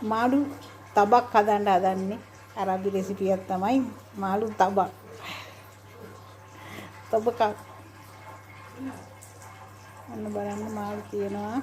මාළු තබක් හදන්න හදන්නේ. arabi රෙසිපියක් තමයි මාළු තබක්. තබක අන්න බලන්න මාළු තියෙනවා.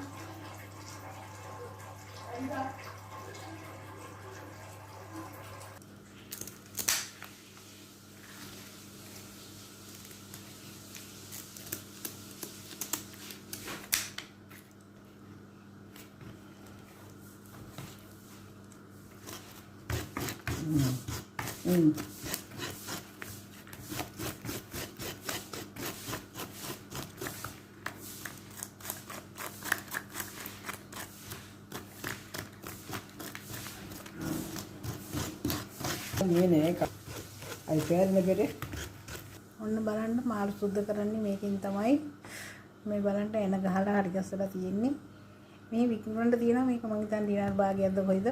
නේ අයි පෙරන පෙරේ ඔන්න බලන්න මාළු සුද්ධ කරන්නේ මේකෙන් තමයි. මේ බලන්න එන ගහලා හරි ගස්සලා තියෙන්නේ. මේ විකුණන්න තියෙනවා. මේක මං හිතන්නේ දිනාර භාගයක්ද කොයිද.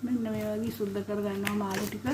මෙන්න මේ වගේ සුද්ධ කර ගන්නවා මාළු ටික.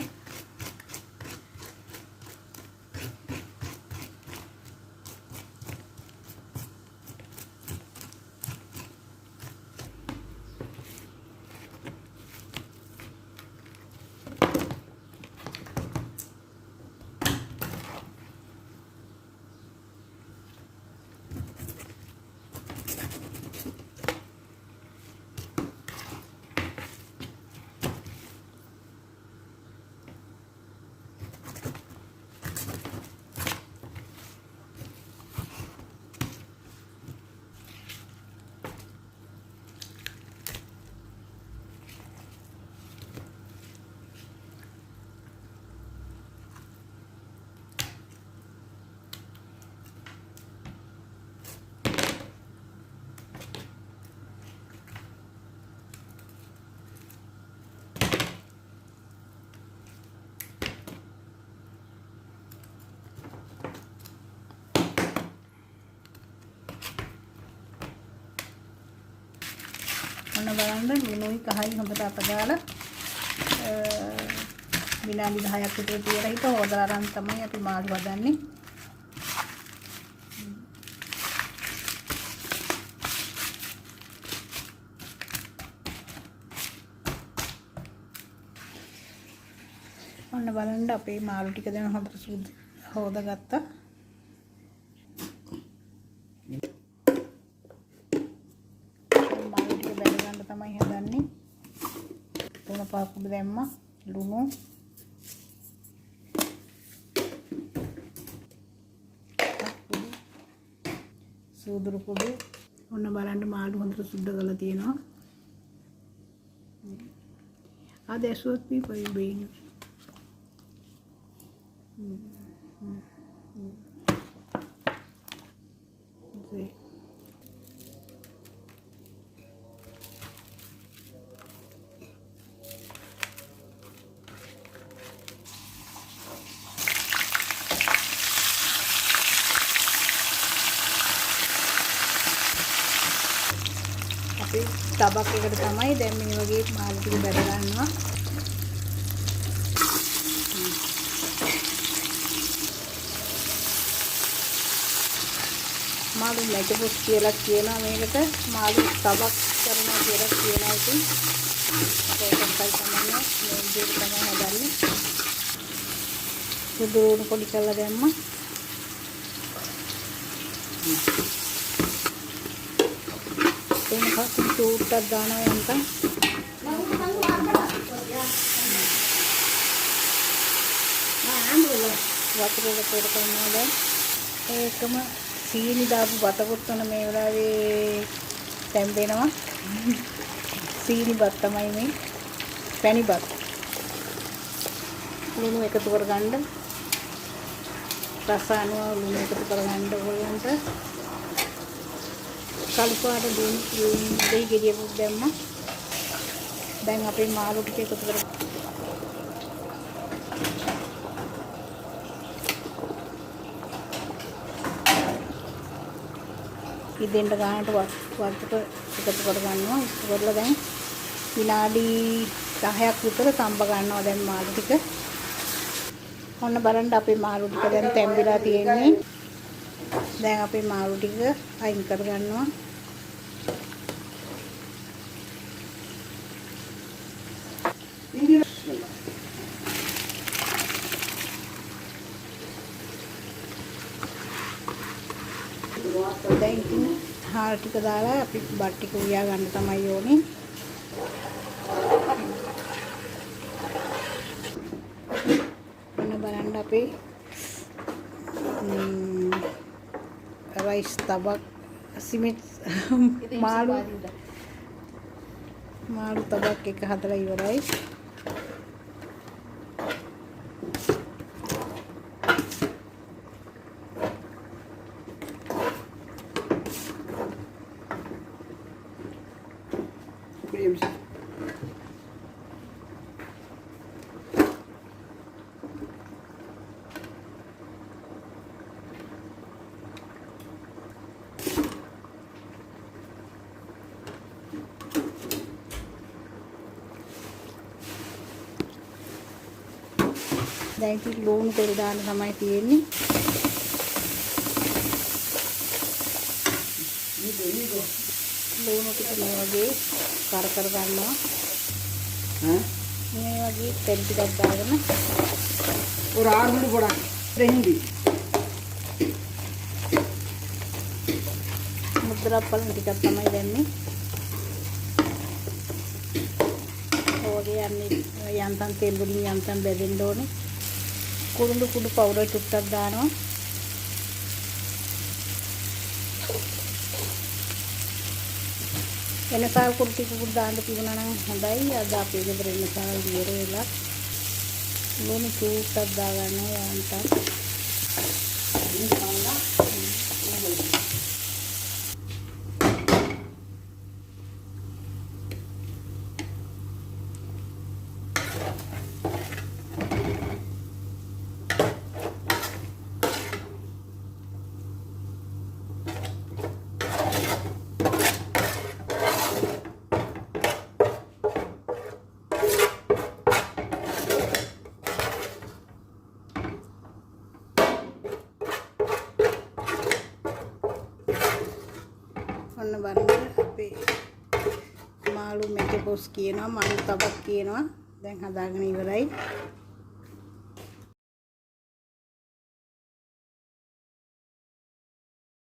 ඔන්න බලන්න ලුණුයි කහයි හොඳට අත ගාලා විනාඩි 10ක් විතර තියලා හිට හොදලා අරන් තමයි අපි මාළු හදන්නේ. ඔන්න බලන්න අපේ මාළු ටික දැන් හොඳට සුද්ධ හොදාගත්තා. තමයි හදන්නේ. තුන පහක් කුඩු දැම්මා. ලුණු සූදුරු කුඩු. ඔන්න බලන්න මාළු හොඳට සුද්ධ කරලා තියෙනවා. ආ දැසුවත් පී බේන. තබක් එකට තමයි දැන් මේ වගේ මාළු ටික බැද ගන්නවා. මාළු මැටපුස් කියලා කියනවා මේකට. මාළු තබක් කරනවා කියලා කියනවා. ඉතින් ඒකයි තමයි මේ විදිහට තමයි හදන්නේ. සුදුරු පොඩි කරලා දැම්මා. ini චූට්ටක් දානවා යන්තම්. වතුරට පොඩ කරනවා දැන්. ඒකම සීනි දාපු බතකොත් උන මේ වෙලාවේ තැම්බෙනවා. සීනි බත් තමයි මේ. පැණි බත්. ලුණු එකතු කරගන්න. රස අනුව ලුණු එකතු කරගන්න ඕනන්ට. කල්පාට දෙයි ගෙඩියක් දැම්මා. දැන් අපේ මාළු ටික එකතු කරමු. ඉදෙන්ට ගන්නට වතුර එකතු කර ගන්නවා. එකතු කරලා දැන් විනාඩි 10ක් විතර තඹ ගන්නවා දැන් මාළු ටික. ඔන්න බලන්න අපේ මාළු ටික දැන් තැම්බිලා තියෙන්නේ. දැන් අපේ මාළු ටික අයින් කර ගන්නවා. දැන් ඉතින් හාල් ටික දාලා අපි බත් ටික උයා ගන්න තමයි ඕනේ. ඔන්න බලන්න අපේ රයිස් tabak සිමෙත් මාළු tabak එක හදලා ඉවරයි. දැන් ඉතින් ලුණු තෙල් දාන්න තමයි තියෙන්නේ. ලුණු ටික මේ වගේ කර කර ගන්නවා. මේ වගේ තෙල් ටිකක් දාගෙන ஒரு 6 மினிட் போடாங்க. ரெண்டு මුද්‍රාප්පල ටිකක් තමයි දැම්මේ. ඕගේ යන්නේ යන්තම් තෙල් වලින් යන්තම් බෙදෙන්න ඕනේ. කුරුඳු කුඩු පවුඩර් ටිකක් දානවා. එනසාල් කුඩු ටිකක් දාන්න තිබුණා නම් හොඳයි. අද අපේ ගෙදර එනසාල් ඉවර වෙලා ලුණු ටිකක් දාගන්නවා යන්තම්. ඔන්න බලන්න අපේ මාළු මැටපොස් කියනවා මාළු tabak කියනවා. දැන් හදාගෙන ඉවරයි.